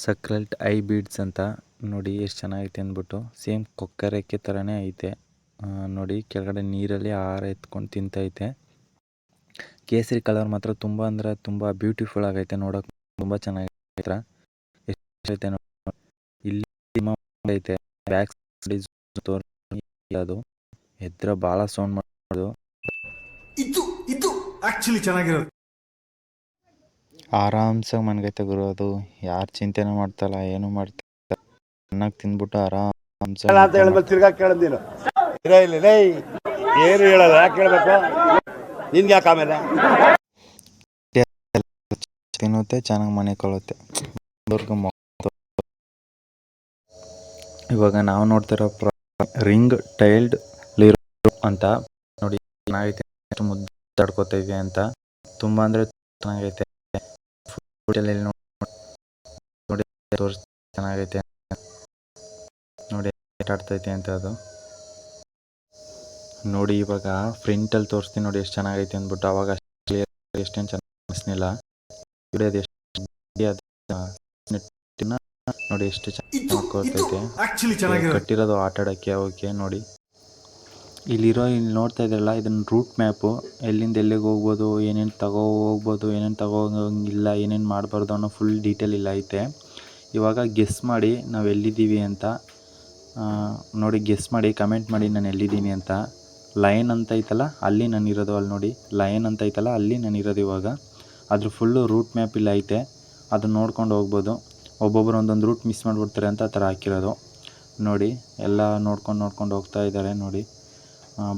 ಸಕ್ರೆಲ್ಟ್ I beads ಅಂತ ನೋಡಿ ಎಷ್ಟು ಚೆನ್ನಾಗೈತೆ ಅಂದ್ಬಿಟ್ಟು ಸೇಮ್ ಕೊಕ್ಕರೆಕ್ಕೆ ಥರನೇ ಐತೆ. ನೋಡಿ ಕೆಳಗಡೆ ನೀರಲ್ಲಿ ಆಹಾರ ಎತ್ಕೊಂಡು ತಿಂತೈತೆ. ಕೇಸರಿ ಕಲರ್ ಮಾತ್ರ ತುಂಬ ಅಂದರೆ ತುಂಬ ಬ್ಯೂಟಿಫುಲ್ ಆಗೈತೆ, ನೋಡೋಕೆ ತುಂಬ ಚೆನ್ನಾಗೈತೆ. ಎಷ್ಟೈತೆ ಇಲ್ಲಿ ಐತೆ ಬ್ಯಾಕ್ ಅದು ಎದ್ರ ಭಾಳ ಸೌಂಡ್ ಮಾಡೋದು. ಇದು ಆಕ್ಚುಲಿ ಚೆನ್ನಾಗಿರೋದು. ಆರಾಮ್ಸಾಗಿ ಮನ್ಗೈತೆ ಗುರು, ಅದು ಯಾರು ಚಿಂತೆನೂ ಮಾಡ್ತಲ್ಲ, ಏನು ಮಾಡ್ತಾ ಚೆನ್ನಾಗಿ ತಿಂದ್ಬಿಟ್ಟು ಆರಾಮ್ಸಾಗಿ ತಿರ್ಗಾ ಕೇಳಿದ್ದೀನು ಏನು ಹೇಳಲ್ಲ, ಯಾಕೆ ಕೇಳಬೇಕು ನಿನ್ಗೆ, ಯಾಕೆ ಆಮೇಲೆ ತಿನ್ನುತ್ತೆ, ಚೆನ್ನಾಗಿ ಮನೆ ಕೊಳುತ್ತೆ. ಇವಾಗ ನಾವು ನೋಡ್ತಿರೋ ರಿಂಗ್ ಟೈಲ್ಡ್ ಲಿರೋ ಅಂತ ನೋಡಿ ಚೆನ್ನಾಗೈತೆ, ಮುದ್ದಾಡ್ಕೋತೈತೆ ಅಂತ, ತುಂಬ ಅಂದರೆ ಚೆನ್ನಾಗೈತೆ. ನೋಡಿ ಚೆನ್ನಾಗೈತೆ ನೋಡಿ ಆಡ್ತೈತೆ ಅಂತ ಅದು ನೋಡಿ. ಇವಾಗ ಫ್ರಂಟಲ್ಲಿ ತೋರಿಸ್ತೀನಿ ನೋಡಿ ಎಷ್ಟು ಚೆನ್ನಾಗೈತೆ ಅಂದ್ಬಿಟ್ಟು. ಅವಾಗ ಎಷ್ಟೇನು ಚೆನ್ನಾಗಿ ಅನಿಸ್ನಿಲ್ಲ ನೋಡಿ ಎಷ್ಟು ಚೆನ್ನಾಗಿ ಕಟ್ಟಿರೋದು ಆಟ ಆಡೋಕ್ಕೆ ಅವಕ್ಕೆ. ನೋಡಿ ಇಲ್ಲಿ ನೋಡ್ತಾ ಇದ್ರಲ್ಲ, ಇದನ್ನ ರೂಟ್ ಮ್ಯಾಪು, ಎಲ್ಲಿಂದ ಎಲ್ಲಿಗೆ ಹೋಗ್ಬೋದು, ಏನೇನು ಹೋಗ್ಬೋದು, ಏನೇನು ಹೋಗಂಗಿಲ್ಲ, ಏನೇನು ಮಾಡಬಾರ್ದು ಅನ್ನೋ ಫುಲ್ ಡೀಟೇಲ್ ಇಲ್ಲ ಐತೆ. ಇವಾಗ ಗೆಸ್ ಮಾಡಿ ನಾವು ಎಲ್ಲಿದ್ದೀವಿ ಅಂತ ನೋಡಿ, ಗೆಸ್ ಮಾಡಿ ಕಮೆಂಟ್ ಮಾಡಿ ನಾನು ಎಲ್ಲಿದ್ದೀನಿ ಅಂತ. ಲಯನ್ ಅಂತ ಐತಲ್ಲ ಅಲ್ಲಿ ನಾನು ಇರೋದು, ಅಲ್ಲಿ ನೋಡಿ ಲಯನ್ ಅಂತ ಐತಲ್ಲ ಅಲ್ಲಿ ನಾನು ಇರೋದು. ಇವಾಗ ಅದ್ರ ಫುಲ್ಲು ರೂಟ್ ಮ್ಯಾಪ್ ಇಲ್ಲಿ ಐತೆ, ಅದನ್ನ ನೋಡ್ಕೊಂಡು ಹೋಗ್ಬೋದು. ಒಬ್ಬೊಬ್ಬರು ಒಂದೊಂದು ರೂಟ್ ಮಿಸ್ ಮಾಡಿಬಿಡ್ತಾರೆ ಅಂತ ಆ ಥರ ಹಾಕಿರೋದು ನೋಡಿ. ಎಲ್ಲ ನೋಡ್ಕೊಂಡು ಹೋಗ್ತಾ ಇದ್ದಾರೆ ನೋಡಿ.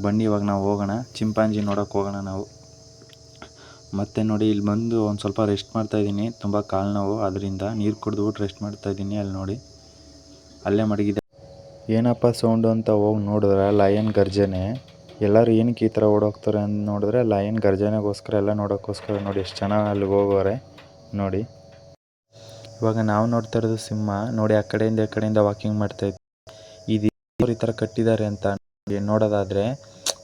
ಬನ್ನಿ ಇವಾಗ ನಾವು ಹೋಗೋಣ, ಚಿಂಪಾಂಜಿ ನೋಡೋಕೆ ಹೋಗೋಣ ನಾವು. ಮತ್ತು ನೋಡಿ ಇಲ್ಲಿ ಬಂದು ಒಂದು ಸ್ವಲ್ಪ ರೆಸ್ಟ್ ಮಾಡ್ತಾಯಿದ್ದೀನಿ, ತುಂಬ ಕಾಲು ನೋವು, ಅದರಿಂದ ನೀರು ಕುಡಿದ್ಬಿಟ್ಟು ರೆಸ್ಟ್ ಮಾಡ್ತಾಯಿದ್ದೀನಿ. ಅಲ್ಲಿ ನೋಡಿ ಅಲ್ಲೇ ಮಡಗಿದೆ. ಏನಪ್ಪ ಸೌಂಡು ಅಂತ ಹೋಗಿ ನೋಡಿದ್ರೆ ಲಯನ್ ಗರ್ಜನೆ. ಎಲ್ಲರೂ ಏನಕ್ಕೆ ಈ ಥರ ಓಡೋಗ್ತಾರೆ ಅಂತ ನೋಡಿದ್ರೆ ಲಯನ್ ಗರ್ಜನೆಗೋಸ್ಕರ, ಎಲ್ಲ ನೋಡೋಕ್ಕೋಸ್ಕರ. ನೋಡಿ ಎಷ್ಟು ಚೆನ್ನಾಗಿ ಅಲ್ಲಿಗೆ ಹೋಗೋರೆ ನೋಡಿ. ಇವಾಗ ನಾವು ನೋಡ್ತಾ ಇರೋದು ಸಿಂಹ ನೋಡಿ. ಆ ಕಡೆಯಿಂದ ಈ ಕಡೆಯಿಂದ ವಾಕಿಂಗ್ ಮಾಡ್ತಾಯಿದ್ದೆ. ಇದು ಈ ಥರ ಕಟ್ಟಿದ್ದಾರೆ ಅಂತ ನೋಡೋದಾದರೆ,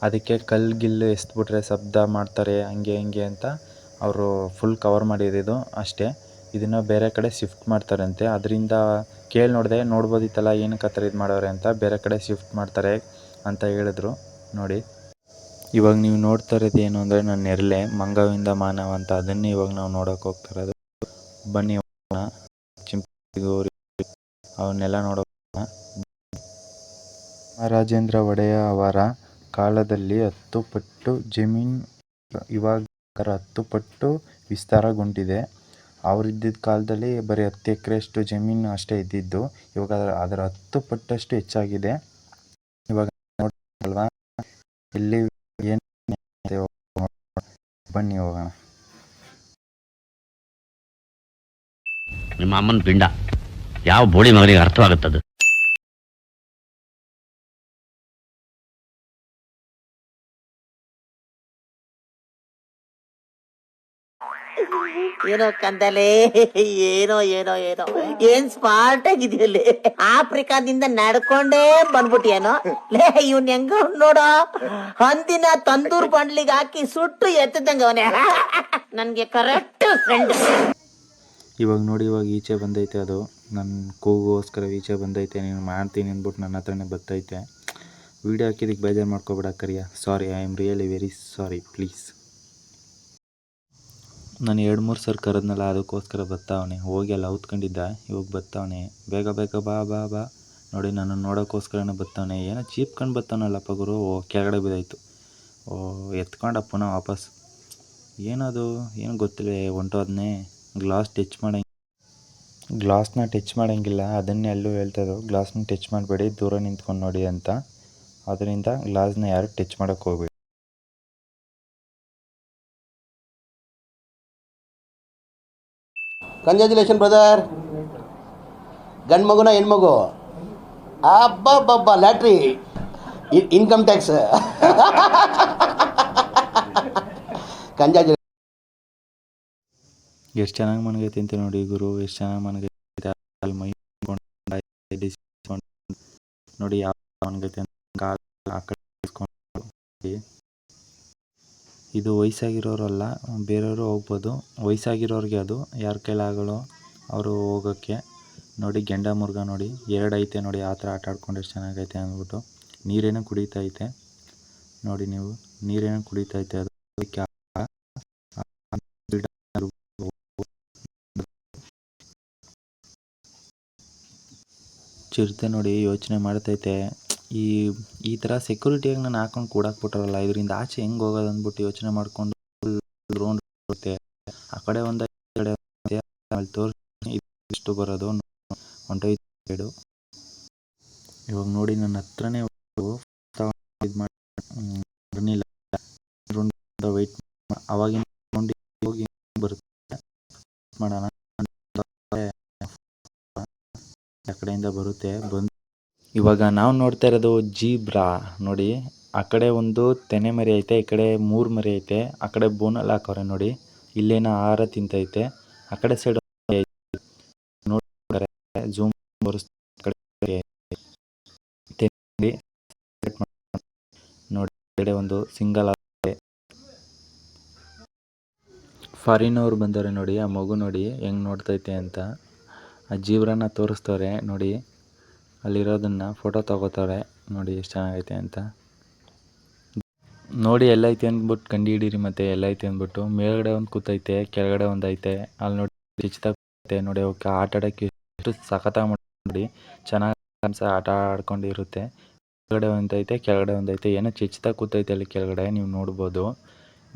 ಅದಕ್ಕೆ ಕಲ್ಲು ಎಸ್ಬಿಟ್ರೆ ಶಬ್ದ ಮಾಡ್ತಾರೆ ಹಂಗೆ ಹಿಂಗೆ ಅಂತ ಅವರು ಫುಲ್ ಕವರ್ ಮಾಡಿದ್ದು ಅಷ್ಟೇ. ಇದನ್ನು ಬೇರೆ ಕಡೆ ಶಿಫ್ಟ್ ಮಾಡ್ತಾರಂತೆ. ಅದರಿಂದ ಕೇಳಿ ನೋಡಿದೆ, ನೋಡ್ಬೋದಿತ್ತಲ್ಲ ಏನಕ್ಕೆ ಆ ಥರ ಇದು ಮಾಡೋರೆ ಅಂತ, ಬೇರೆ ಕಡೆ ಶಿಫ್ಟ್ ಮಾಡ್ತಾರೆ ಅಂತ ಹೇಳಿದ್ರು ನೋಡಿ. ಇವಾಗ ನೀವು ನೋಡ್ತಾ ಇರೋದು ಏನು ಅಂದರೆ ನನ್ನ ನೆರಳೆ, ಮಂಗವಿಂದ ಮಾನವ ಅಂತ, ಅದನ್ನೇ ಇವಾಗ ನಾವು ನೋಡೋಕೆ ಹೋಗ್ತಾ ಇರೋದು. ಬನ್ನಿ ಚಿಂಪಿ ಅವನ್ನೆಲ್ಲ ನೋಡೋಣ. ಮಹಾರಾಜೇಂದ್ರ ಒಡೆಯ ಅವರ ಕಾಲದಲ್ಲಿ 10 ಪಟ್ಟು ಜಮೀನು ಇವಾಗ 10 ಪಟ್ಟು ವಿಸ್ತಾರಗೊಂಡಿದೆ. ಅವರಿದ್ದಿದ್ದ ಕಾಲದಲ್ಲಿ ಬರೀ 10 ಎಕರೆಯಷ್ಟು ಜಮೀನು ಅಷ್ಟೇ ಇದ್ದಿದ್ದು, ಇವಾಗ ಅದರ 10 ಪಟ್ಟಷ್ಟು ಹೆಚ್ಚಾಗಿದೆ. ಇವಾಗ ನೋಡಲ್ವಾ ಇಲ್ಲಿ ಏನು, ಬನ್ನಿ ಹೋಗೋಣ. ನಿಮ್ಮ ಅಮ್ಮನ ಪಿಂಡ ಯಾವ ಬೋಳಿ ಮಗನಿಗೆ ಅರ್ಥವಾಗುತ್ತದೆ? ಏನೋ ಕಂದಲೆ, ಏನೋ ಏನೋ ಏನೋ ಏನ್ ಸ್ಮಾರ್ಟ್ ಆಗಿದೆಯಲ್ಲಿ. ಆಫ್ರಿಕಾದಿಂದ ನಡ್ಕೊಂಡೇ ಬಂದ್ಬಿಟ್ಟಿಯೇನೋ ಲೇ. ಇವ್ನ ಹೆಂಗ ನೋಡೋ, ಹಂದಿನ ತಂದೂರ್ ಬಂಡ್ಲಿಗೆ ಹಾಕಿ ಸುಟ್ಟು ಎತ್ತದಂಗ ಅವನೇ. ನನ್ಗೆ ಕರೆಕ್ಟ್ ಫ್ರೆಂಡ್. ಇವಾಗ ನೋಡಿ, ಇವಾಗ ಈಚೆ ಬಂದೈತೆ ಅದು, ನನ್ನ ಕೂಗೋಸ್ಕರ ಈಚೆ ಬಂದೈತೆ. ನೀನು ಮಾಡ್ತೀನಿ ಅಂದ್ಬಿಟ್ಟು ನನ್ನ ಹತ್ರನೇ ಬರ್ತೈತೆ. ವೀಡಿಯೋ ಹಾಕಿದ್ದಕ್ಕೆ ಬೇಜಾರು ಮಾಡ್ಕೊಬೇಡ ಕರಿಯ. Sorry, I am really very sorry, please. ನಾನು 2-3 ಸರಿ ಕರೆದ್ನಲ್ಲ, ಅದಕ್ಕೋಸ್ಕರ ಬರ್ತಾವನೆ. ಹೋಗಿ ಅಲ್ಲಿ ಔತ್ಕೊಂಡಿದ್ದ, ಇವಾಗ ಬರ್ತಾವನೆ. ಬೇಗ ಬೇಗ ಬಾ ಬಾ ಬಾ. ನೋಡಿ ನಾನು ನೋಡೋಕ್ಕೋಸ್ಕರನೇ ಬರ್ತಾವನೆ. ಏನೋ ಚೀಪ್ಕೊಂಡು ಬರ್ತಾವನಲ್ಲಪ್ಪ ಗುರು. ಕೆಳಗಡೆ ಬಿದ್ದಾಯಿತು. ಎತ್ಕೊಂಡ ಪುನಃ ವಾಪಸ್. ಏನದು ಏನು ಗೊತ್ತಿಲ್ಲ, ಹೊಂಟೋದ್ನೇ. ಗ್ಲಾಸ್ನ ಟಚ್ ಮಾಡೋಂಗಿಲ್ಲ, ಅದನ್ನೇ ಎಲ್ಲೂ ಹೇಳ್ತಾಯಿದ್ರು. ಗ್ಲಾಸ್ನ ಟಚ್ ಮಾಡಬೇಡಿ, ದೂರ ನಿಂತ್ಕೊಂಡು ನೋಡಿ ಅಂತ. ಅದರಿಂದ ಗ್ಲಾಸ್ನ ಯಾರು ಟಚ್ ಮಾಡೋಕ್ಕೆ ಹೋಗ್ಬೇಡಿ. Congratulation brother. ಗಂಡು ಮಗುನ ಹೆಣ್ಮಗು? ಅಬ್ಬಬ್ಬಬ್ಬ, ಲ್ಯಾಟ್ರಿ, ಇನ್ಕಮ್ ಟ್ಯಾಕ್ಸ್. ಕಂಗ್ರ್ಯಾಚುಲೇಷನ್. ಎಷ್ಟು ಚೆನ್ನಾಗಿ ಮನಗೈತೆ ಅಂತ ನೋಡಿ ಗುರು, ಎಷ್ಟು ಚೆನ್ನಾಗಿ ಮನಗೈತೆ. ಅಲ್ಲಿ ಮೈ ನೋಡಿ ಯಾವ ಮನಗೈತೆ ಅಂತ. ಇದು ವಯಸ್ಸಾಗಿರೋರಲ್ಲ, ಬೇರೆಯವರು ಹೋಗ್ಬೋದು. ವಯಸ್ಸಾಗಿರೋರಿಗೆ ಅದು, ಯಾರ ಕೈಲಾಗಲ್ಲೋ ಅವರು ಹೋಗೋಕ್ಕೆ. ನೋಡಿ ಗೆಂಡ ಮುರುಗ ನೋಡಿ 2 ಐತೆ ನೋಡಿ ಆ ಥರ ಆಟ ಆಡ್ಕೊಂಡು ಎಷ್ಟು ಚೆನ್ನಾಗೈತೆ ಅಂದ್ಬಿಟ್ಟು. ನೀರೇನೋ ಕುಡಿತೈತೆ ನೋಡಿ, ನೀವು ನೀರೇನೋ ಕುಡಿತೈತೆ ಅದು. ಚಿರತೆ ನೋಡಿ ಯೋಚನೆ ಮಾಡ್ತೈತೆ, ಈ ಈ ಥರ ಸೆಕ್ಯೂರಿಟಿಯಾಗಿ ನಾನು ಹಾಕೊಂಡು ಕೂಡಾಕ್ಬಿಟ್ರಲ್ಲ, ಇದರಿಂದ ಆಚೆ ಹೆಂಗೆ ಹೋಗೋದು ಅಂದ್ಬಿಟ್ಟು ಯೋಚನೆ ಮಾಡಿಕೊಂಡು ಡ್ರೋನ್ ಬರುತ್ತೆ ಆ ಕಡೆ ಒಂದು ತೋರಿಸಿ ಇಷ್ಟು ಬರೋದು ಹೊಂಟೋಯ್ತು ಸೈಡು. ಇವಾಗ ನೋಡಿ ನನ್ನ ಹತ್ರನೇ ಇದು ಮಾಡಿ ಬರ್ನಿಲ್ಲ ವೆಯ್ಟ್ ಅವಾಗಿನ ಹೋಗಿ ಬರುತ್ತೆ ಮಾಡೋಣ ಆ ಕಡೆಯಿಂದ ಬರುತ್ತೆ ಬಂದು. ಇವಾಗ ನಾವು ನೋಡ್ತಾ ಇರೋದು ಜೀಬ್ರಾ ನೋಡಿ. ಆ ಕಡೆ ಒಂದು ತೆನೆ ಮರಿ ಐತೆ, ಈ ಕಡೆ 3 ಮರಿ ಐತೆ. ಆ ಕಡೆ ಬೋನಲ್ಲಿ ಹಾಕವ್ರೆ ನೋಡಿ, ಇಲ್ಲೇನೋ ಆಹಾರ ತಿಂತೈತೆ. ಆ ಕಡೆ ಸೈಡ್ ನೋಡಿ ಜೂಮ್ ನೋಡಿ ಒಂದು ಸಿಂಗಲ್ ಫಾರಿನ್ ಅವ್ರು ಬಂದವ್ರೆ ನೋಡಿ. ಆ ಮಗು ನೋಡಿ ಹೆಂಗೆ ನೋಡ್ತೈತೆ ಅಂತ. ಆ ಜೀಬ್ರಾನ ತೋರಿಸ್ತವ್ರೆ ನೋಡಿ, ಅಲ್ಲಿರೋದನ್ನು ಫೋಟೋ ತಗೋತವ್ರೆ ನೋಡಿ ಎಷ್ಟು ಚೆನ್ನಾಗೈತೆ ಅಂತ. ನೋಡಿ ಎಲ್ಲೈತೆ ಅಂದ್ಬಿಟ್ಟು ಕಂಡು ಹಿಡೀರಿ ಮತ್ತೆ ಎಲ್ಲೈತೆ ಅಂದ್ಬಿಟ್ಟು. ಮೇಲ್ಗಡೆ ಒಂದು ಕೂತೈತೆ, ಕೆಳಗಡೆ ಒಂದು ಐತೆ. ಅಲ್ಲಿ ನೋಡಿ ಚಿಚ್ತಾಗುತ್ತೆ ನೋಡಿ, ಅವಕ್ಕೆ ಆಟ ಆಡೋಕ್ಕೆ ಎಷ್ಟು ಸಖತ್ತಾಗಿ ನೋಡಿ, ಚೆನ್ನಾಗಿ ಆಟ ಆಡ್ಕೊಂಡಿರುತ್ತೆ. ಕೆಳಗಡೆ ಒಂದೈತೆ, ಕೆಳಗಡೆ ಒಂದೈತೆ, ಏನೋ ಚಿಚ್ತಾ ಕೂತೈತೆ ಅಲ್ಲಿ ಕೆಳಗಡೆ, ನೀವು ನೋಡ್ಬೋದು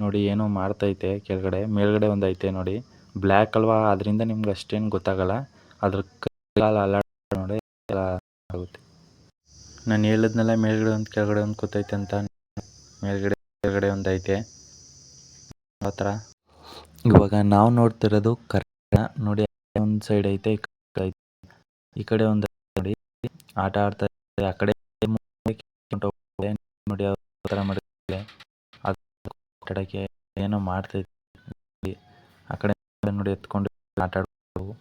ನೋಡಿ. ಏನೋ ಮಾಡ್ತೈತೆ ಕೆಳಗಡೆ. ಮೇಲ್ಗಡೆ ಒಂದೈತೆ ನೋಡಿ, ಬ್ಲ್ಯಾಕ್ ಅಲ್ವಾ, ಅದರಿಂದ ನಿಮ್ಗೆ ಅಷ್ಟೇನು ಗೊತ್ತಾಗಲ್ಲ. ಅದ್ರ ಕಾಲು ಅಲ್ಲಾಡ ನೋಡಿ ಆಗುತ್ತೆ. ನಾನು ಹೇಳಿದ್ನಲ್ಲ ಮೇಲ್ಗಡೆ ಒಂದು ಕೆಳಗಡೆ ಒಂದು ಕೂತೈತೆ ಅಂತ. ಮೇಲ್ಗಡೆ ಕೆಳಗಡೆ ಒಂದೈತೆ ಆ ಥರ. ಇವಾಗ ನಾವು ನೋಡ್ತಿರೋದು ಕರ್ಣ ನೋಡಿ. ಒಂದು ಸೈಡ್ ಐತೆ, ಈ ಕಡೆ ಒಂದು ನೋಡಿ ಆಟ ಆಡ್ತಾ ಇದೆ. ಆ ಕಡೆ ನೋಡಿ ಯಾವ ಥರ ಮಾಡಿದೆ ಆಟಾಡೋಕ್ಕೆ ಏನೋ ಮಾಡ್ತೈತೆ. ಆ ಕಡೆ ನೋಡಿ ಎತ್ಕೊಂಡು ಆಟ ಆಡ್ಬೋದು.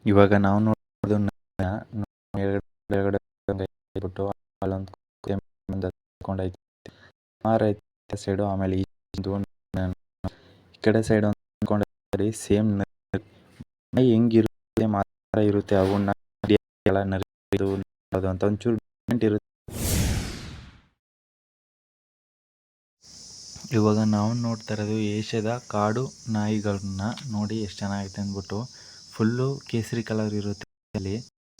ಇವಾಗ ನಾವು ನೋಡೋದು ಬಿಟ್ಟು ಅಲ್ಲೊಂದು ಸೈಡು, ಆಮೇಲೆ ಈ ಕಡೆ ಸೈಡ್ ಒಂದು ಸೇಮ್ ಹೆಂಗಿರುತ್ತೆ ಮಾತ್ರ ಇರುತ್ತೆ. ಅವನ್ನ ಅದು ಅಂತ ಒಂಚೂರು ಇರುತ್ತೆ. ಇವಾಗ ನಾವು ನೋಡ್ತಾ ಇರೋದು ಏಷ್ಯಾದ ಕಾಡು ನಾಯಿಗಳನ್ನ ನೋಡಿ ಎಷ್ಟು ಚೆನ್ನಾಗೈತೆ ಅಂದ್ಬಿಟ್ಟು. ಫುಲ್ಲು ಕೇಸರಿ ಕಲರ್ ಇರುತ್ತೆ. ಅಲ್ಲಿ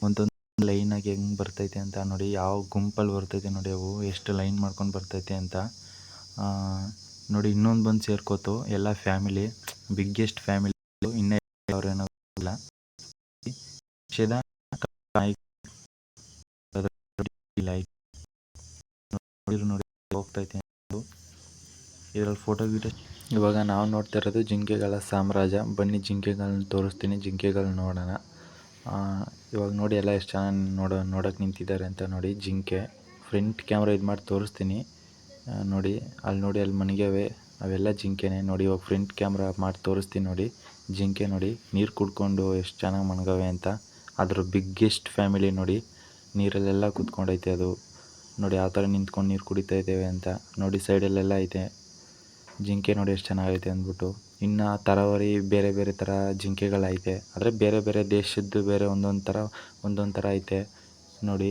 ಒಂದೊಂದು ಲೈನಾಗಿ ಹೆಂಗೆ ಬರ್ತೈತೆ ಅಂತ ನೋಡಿ, ಯಾವ ಗುಂಪಲ್ಲಿ ಬರ್ತೈತೆ ನೋಡಿ, ಅವು ಎಷ್ಟು ಲೈನ್ ಮಾಡ್ಕೊಂಡು ಬರ್ತೈತೆ ಅಂತ ನೋಡಿ. ಇನ್ನೊಂದು ಬಂದು ಸೇರ್ಕೋತು ಎಲ್ಲ ಫ್ಯಾಮಿಲಿ, ಬಿಗ್ಗೆಸ್ಟ್ ಫ್ಯಾಮಿಲಿ. ಇನ್ನೇ ಅವ್ರೇನೋ ಇಲ್ಲ ಏಷ್ಯಾದ ನಾಯಿ ನೋಡಿ ಹೋಗ್ತೈತೆ ಇದರಲ್ಲಿ ಫೋಟೋ ಗೀಟೋ. ಇವಾಗ ನಾವು ನೋಡ್ತಾ ಇರೋದು ಜಿಂಕೆಗಳ ಸಾಮ್ರಾಜ್ಯ. ಬನ್ನಿ ಜಿಂಕೆಗಳನ್ನ ತೋರಿಸ್ತೀನಿ, ಜಿಂಕೆಗಳನ್ನ ನೋಡೋಣ. ಇವಾಗ ನೋಡಿ ಎಲ್ಲ ಎಷ್ಟು ಚೆನ್ನಾಗಿ ನೋಡೋಕ್ಕೆ ನಿಂತಿದ್ದಾರೆ ಅಂತ ನೋಡಿ. ಜಿಂಕೆ ಫ್ರಂಟ್ ಕ್ಯಾಮ್ರಾ ಇದು ಮಾಡಿ ತೋರಿಸ್ತೀನಿ ನೋಡಿ. ಅಲ್ಲಿ ನೋಡಿ, ಅಲ್ಲಿ ಮನೆಗವೆ ಅವೆಲ್ಲ ಜಿಂಕೆನೇ ನೋಡಿ. ಇವಾಗ ಫ್ರಂಟ್ ಕ್ಯಾಮ್ರಾ ಮಾಡಿ ತೋರಿಸ್ತೀನಿ ನೋಡಿ. ಜಿಂಕೆ ನೋಡಿ ನೀರು ಕುಡ್ಕೊಂಡು ಎಷ್ಟು ಚೆನ್ನಾಗಿ ಮಣಗವೆ ಅಂತ. ಅದ್ರ ಬಿಗ್ಗೆಸ್ಟ್ ಫ್ಯಾಮಿಲಿ ನೋಡಿ, ನೀರಲ್ಲೆಲ್ಲ ಕೂತ್ಕೊಂಡೈತೆ ಅದು ನೋಡಿ. ಯಾವ ಥರ ನಿಂತ್ಕೊಂಡು ನೀರು ಕುಡಿತಾ ಇದ್ದೇವೆ ಅಂತ ನೋಡಿ. ಸೈಡಲ್ಲೆಲ್ಲ ಐತೆ ಜಿಂಕೆ ನೋಡಿ ಎಷ್ಟು ಚೆನ್ನಾಗೈತೆ ಅಂದ್ಬಿಟ್ಟು. ಇನ್ನು ತರಾವರಿ ಬೇರೆ ಬೇರೆ ಥರ ಜಿಂಕೆಗಳೈತೆ, ಆದರೆ ಬೇರೆ ಬೇರೆ ದೇಶದ್ದು ಬೇರೆ ಒಂದೊಂದು ಥರ ಐತೆ ನೋಡಿ.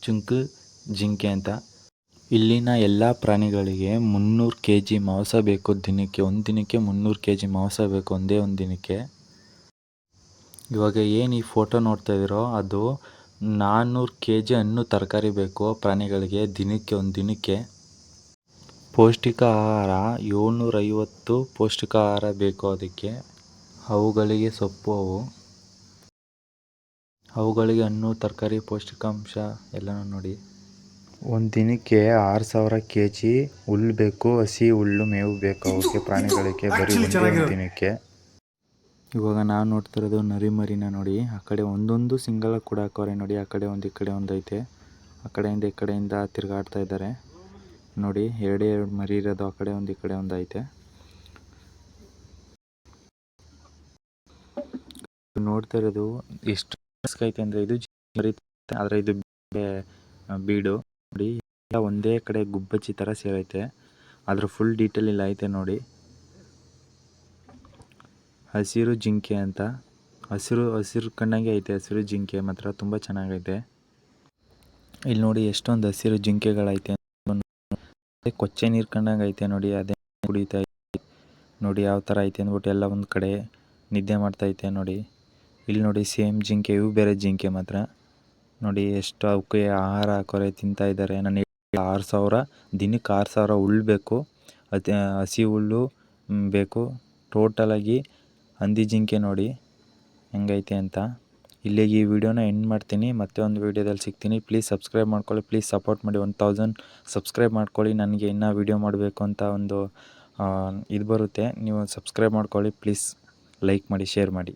ಚುಂಕು ಜಿಂಕೆ ಅಂತ. ಇಲ್ಲಿನ ಎಲ್ಲ ಪ್ರಾಣಿಗಳಿಗೆ 300 kg ಮಾಂಸ ಬೇಕು ದಿನಕ್ಕೆ. ಒಂದು ದಿನಕ್ಕೆ 300 kg ಮಾಂಸ ಬೇಕು, ಒಂದೇ ಒಂದು ದಿನಕ್ಕೆ. ಇವಾಗ ಏನು ಈ ಫೋಟೋ ನೋಡ್ತಾ ಇದ್ದೀರೋ ಅದು 400 kg ಹಣ್ಣು ತರಕಾರಿ ಬೇಕು ಪ್ರಾಣಿಗಳಿಗೆ ದಿನಕ್ಕೆ, ಒಂದು ದಿನಕ್ಕೆ. ಪೌಷ್ಟಿಕ ಆಹಾರ 750 ಪೌಷ್ಟಿಕ ಆಹಾರ ಬೇಕು ಅದಕ್ಕೆ. ಅವುಗಳಿಗೆ ಸೊಪ್ಪು, ಅವುಗಳಿಗೆ ಹಣ್ಣು ತರಕಾರಿ ಪೌಷ್ಟಿಕಾಂಶ ಎಲ್ಲನೂ ನೋಡಿ. ಒಂದು ದಿನಕ್ಕೆ 6000 kg ಹುಲ್ಲು ಬೇಕು, ಹಸಿ ಹುಲ್ಲು ಮೇವು ಬೇಕು ಅವಕ್ಕೆ ಪ್ರಾಣಿಗಳಿಗೆ ಬರೀ ಒಂದು ದಿನಕ್ಕೆ. ಇವಾಗ ನಾವು ನೋಡ್ತಿರೋದು ನರಿ ಮರಿನ ನೋಡಿ. ಆ ಕಡೆ ಒಂದೊಂದು ಸಿಂಗಲ್ ಕೂಡ ಹಾಕೋರೆ ನೋಡಿ. ಆ ಕಡೆ ಒಂದು, ಈ ಕಡೆ ಒಂದು ಐತೆ. ಆ ಕಡೆಯಿಂದ ಈ ಕಡೆಯಿಂದ ತಿರುಗಾಡ್ತಾ ಇದ್ದಾರೆ ನೋಡಿ. 2 ಮರಿ ಇರೋದು. ಆ ಕಡೆ ಒಂದು, ಈ ಕಡೆ ಒಂದು ಐತೆ. ನೋಡ್ತಾ ಇರೋದು ಎಷ್ಟು ಐತೆ ಅಂದರೆ ಇದು ಆದರೆ ಇದು ಬೀಡು ನೋಡಿ, ಎಲ್ಲ ಒಂದೇ ಕಡೆ ಗುಬ್ಬಚ್ಚಿ ಥರ ಸೇರೈತೆ. ಅದ್ರ ಫುಲ್ ಡೀಟೇಲ್ ಇಲ್ಲ ಐತೆ ನೋಡಿ. ಹಸಿರು ಜಿಂಕೆ ಅಂತ, ಹಸಿರು ಕಂಡಂಗೆ ಐತೆ. ಹಸಿರು ಜಿಂಕೆ ಮಾತ್ರ ತುಂಬ ಚೆನ್ನಾಗೈತೆ. ಇಲ್ಲಿ ನೋಡಿ ಎಷ್ಟೊಂದು ಹಸಿರು ಜಿಂಕೆಗಳೈತೆ, ಕೊಚ್ಚೆ ನೀರು ಕಂಡಂಗೆ ಐತೆ ನೋಡಿ. ಅದೇ ಕುಡಿತಾ ಐತೆ ನೋಡಿ, ಯಾವ ಥರ ಐತೆ ಅಂದ್ಬಿಟ್ಟು ಎಲ್ಲ ಒಂದು ಕಡೆ ನಿದ್ದೆ ಮಾಡ್ತೈತೆ ನೋಡಿ. ಇಲ್ಲಿ ನೋಡಿ ಸೇಮ್ ಜಿಂಕೆ, ಇವು ಬೇರೆ ಜಿಂಕೆ ಮಾತ್ರ ನೋಡಿ. ಎಷ್ಟು ಅವಕ್ಕೆ ಆಹಾರ ಹಾಕೋರೆ ತಿಂತಾ ಇದ್ದಾರೆ. ನಾನು 6,000 ದಿನಕ್ಕೆ 6,000 ಹುಲ್ಲು ಬೇಕು, ಅದೇ ಹಸಿ ಹುಲ್ಲು ಬೇಕು ಟೋಟಲಾಗಿ. ಹಂದಿ ಜಿಂಕೆ ನೋಡಿ ಹೆಂಗೈತೆ ಅಂತ. ಇಲ್ಲಿಗೆ ಈ ವಿಡಿಯೋನ ಎಂಡ್ ಮಾಡ್ತೀನಿ. ಮತ್ತೆ ಒಂದು ವಿಡಿಯೋದಲ್ಲಿ ಸಿಗ್ತೀನಿ. ಪ್ಲೀಸ್ ಸಬ್ಸ್ಕ್ರೈಬ್ ಮಾಡ್ಕೊಳ್ಳಿ, ಪ್ಲೀಸ್ ಸಪೋರ್ಟ್ ಮಾಡಿ. 1000 ಸಬ್ಸ್ಕ್ರೈಬ್ ಮಾಡ್ಕೊಳ್ಳಿ. ನನಗೆ ಇನ್ನೂ ವಿಡಿಯೋ ಮಾಡಬೇಕು ಅಂತ ಒಂದು ಇದು ಬರುತ್ತೆ. ನೀವು ಸಬ್ಸ್ಕ್ರೈಬ್ ಮಾಡ್ಕೊಳ್ಳಿ ಪ್ಲೀಸ್. ಲೈಕ್ ಮಾಡಿ, ಶೇರ್ ಮಾಡಿ.